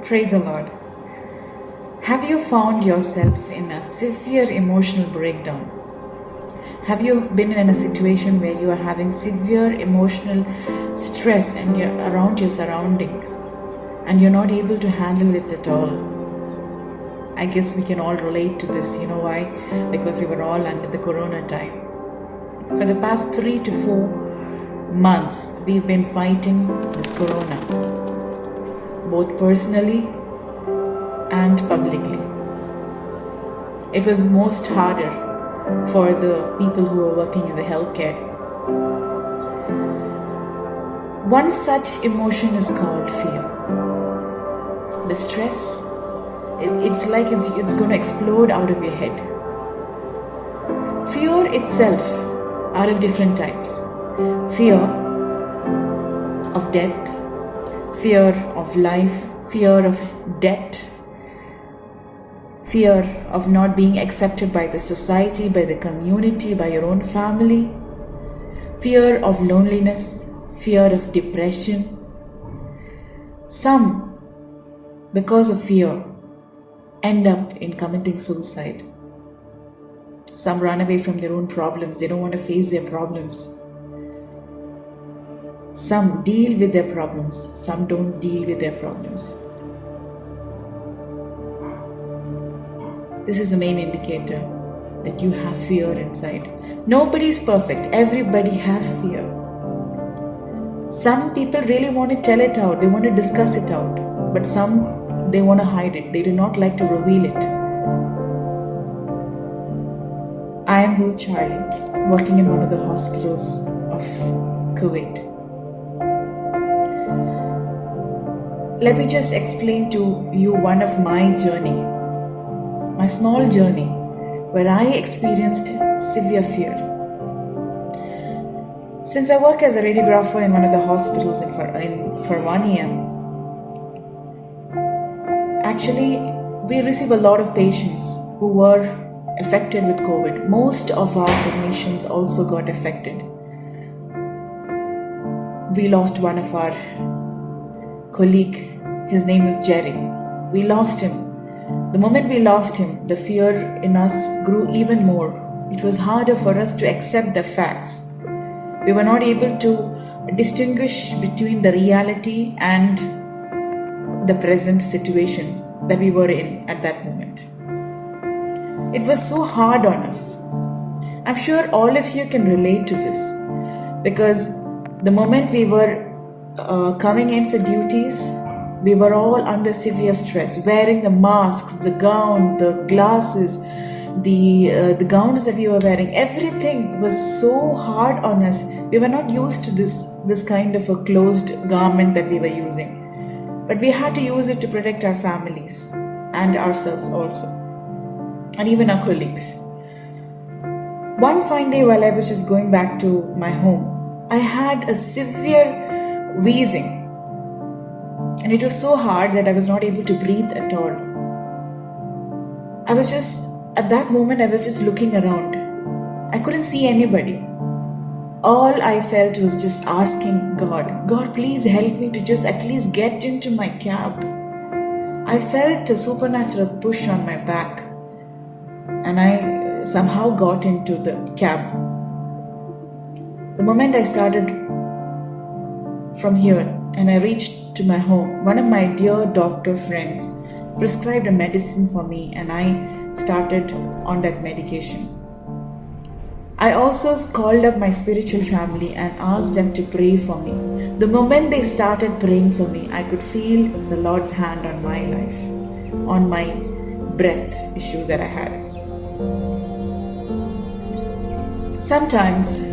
Praise the Lord. Have you found yourself in a severe emotional breakdown? Have you been in a situation where you are having severe emotional stress and you're around your surroundings and you're not able to handle it at all? I guess we can all relate to this. You know why? Because we were all under the corona time. For the past 3 to 4 months, we've been fighting this corona, both personally and publicly. It was most harder for the people who are working in the healthcare. One such emotion is called fear. The stress, it's like it's going to explode out of your head. Fear itself are of different types. Fear of death, fear of life, fear of debt, fear of not being accepted by the society, by the community, by your own family, fear of loneliness, fear of depression. Some, because of fear, end up in committing suicide. Some run away from their own problems. They don't want to face their problems. Some deal with their problems. Some don't deal with their problems. This is the main indicator that you have fear inside. Nobody is perfect. Everybody has fear. Some people really want to tell it out. They want to discuss it out. But some, they want to hide it. They do not like to reveal it. I am Ruth Charly, working in one of the hospitals of Kuwait. Let me just explain to you one of my journey, my small journey, where I experienced severe fear. Since I work as a radiographer in one of the hospitals for 1 year, actually we receive a lot of patients who were affected with COVID. Most of our technicians also got affected. We lost one of our colleague. His name is Jerry. We lost him. The moment we lost him, the fear in us grew even more. It was harder for us to accept the facts. We were not able to distinguish between the reality and the present situation that we were in at that moment. It was so hard on us. I'm sure all of you can relate to this, because the moment we were coming in for duties, we were all under severe stress, wearing the masks, the gown, the glasses, the gowns that we were wearing. Everything was so hard on us. We were not used to this kind of a closed garment that we were using. But we had to use it to protect our families and ourselves also, and even our colleagues. One fine day while I was just going back to my home, I had a severe wheezing. And it was so hard that I was not able to breathe at all. At that moment, I was just looking around. I couldn't see anybody. All I felt was just asking God, please help me to just at least get into my cab. I felt a supernatural push on my back, and I somehow got into the cab. The moment I started from here and I reached to my home, one of my dear doctor friends prescribed a medicine for me, and I started on that medication. I also called up my spiritual family and asked them to pray for me. The moment they started praying for me, I could feel the Lord's hand on my life, on my breath issues that I had. Sometimes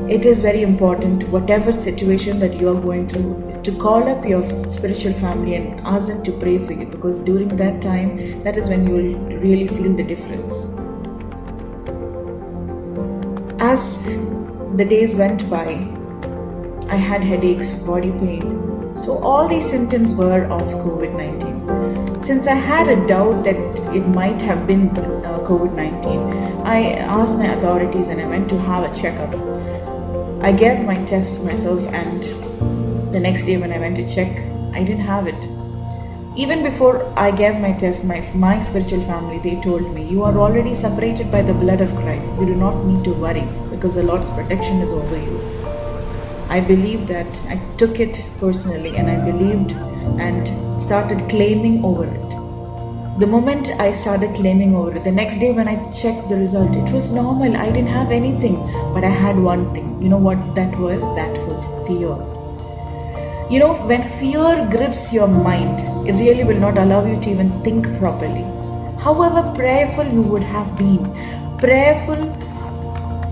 it is very important, whatever situation that you are going through, to call up your spiritual family and ask them to pray for you, because during that time, that is when you will really feel the difference. As the days went by, I had headaches, body pain. So all these symptoms were of COVID-19. Since I had a doubt that it might have been COVID-19, I asked my authorities and I went to have a checkup. I gave my test myself, and the next day when I went to check, I didn't have it. Even before I gave my test, my spiritual family, they told me, you are already separated by the blood of Christ. You do not need to worry because the Lord's protection is over you. I believed that. I took it personally and I believed and started claiming over it. The moment I started claiming over it, the next day when I checked the result, it was normal. I didn't have anything, but I had one thing. You know what that was? That was fear. You know, when fear grips your mind, it really will not allow you to even think properly. However prayerful you would have been, prayerful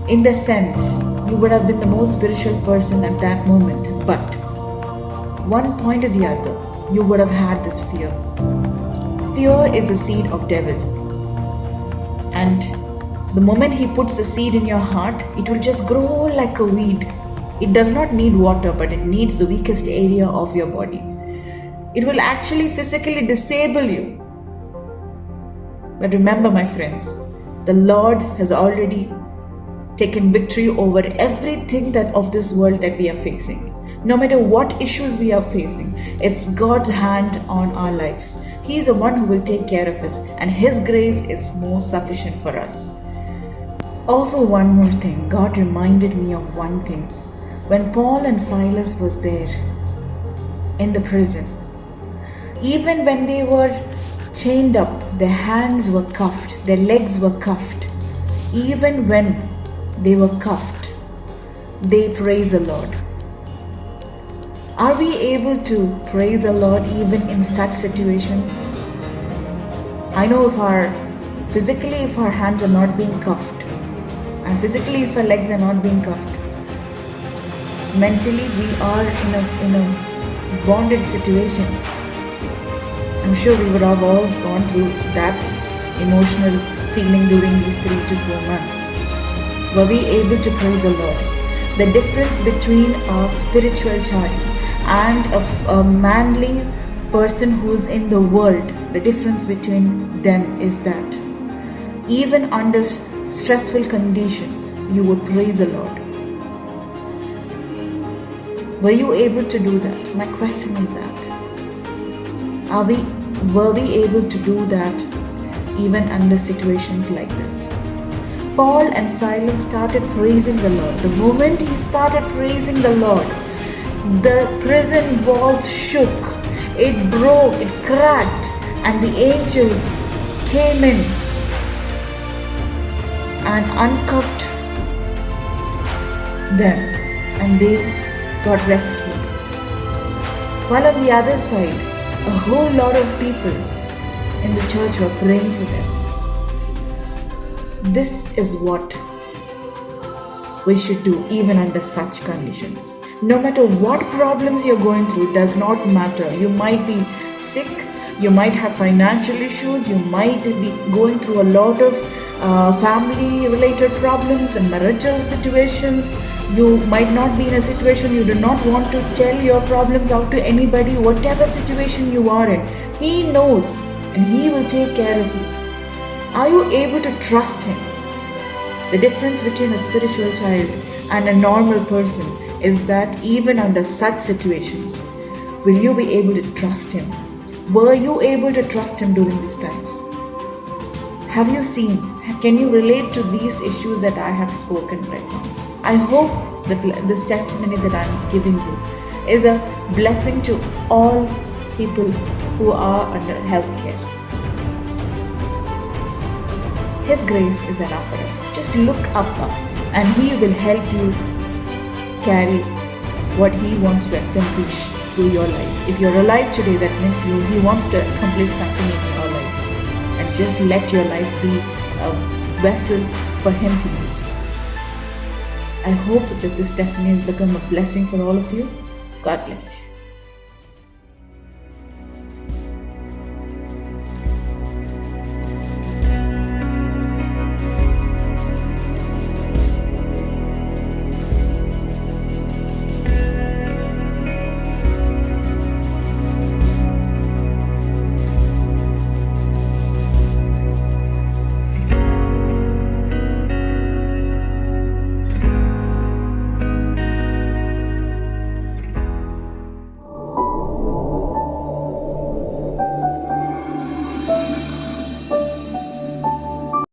in the sense you would have been the most spiritual person at that moment, but one point or the other, you would have had this fear. Fear is the seed of devil, and the moment he puts the seed in your heart, it will just grow like a weed. It does not need water, but it needs the weakest area of your body. It will actually physically disable you. But remember, my friends, the Lord has already taken victory over everything that of this world that we are facing. No matter what issues we are facing, it's God's hand on our lives. He is the one who will take care of us, and His grace is more sufficient for us. Also, one more thing, God reminded me of one thing. When Paul and Silas was there in the prison, even when they were chained up, their hands were cuffed, their legs were cuffed, even when they were cuffed, they praise the Lord. Are we able to praise the Lord even in such situations? I know if our hands are not being cuffed, and physically if our legs are not being cuffed, mentally we are in a bonded situation. I'm sure we would have all gone through that emotional feeling during these 3 to 4 months. Were we able to praise the Lord? The difference between a spiritual child and a manly person who's in the world, the difference between them is that even under stressful conditions, you would praise the Lord. Were you able to do that? My question is that. Were we able to do that even under situations like this? Paul and Silas started praising the Lord. The moment he started praising the Lord, the prison walls shook, it broke, it cracked, and the angels came in and uncuffed them, and they got rescued. While on the other side, a whole lot of people in the church were praying for them. This is what we should do even under such conditions. No matter what problems you're going through, does not matter. You might be sick, you might have financial issues, you might be going through a lot of family related problems and marital situations. You might not be in a situation you do not want to tell your problems out to anybody. Whatever situation you are in, He knows and He will take care of you. Are you able to trust Him? The difference between a spiritual child and a normal person is that even under such situations, will you be able to trust Him? Were you able to trust Him during these times? Have you seen? Can you relate to these issues that I have spoken right now? I hope that this testimony that I am giving you is a blessing to all people who are under healthcare. His grace is enough for us. Just look up and He will help you carry what He wants to accomplish through your life. If you're alive today, that means He wants to accomplish something in your life. And just let your life be a vessel for Him to use. I hope that this testimony has become a blessing for all of you. God bless you.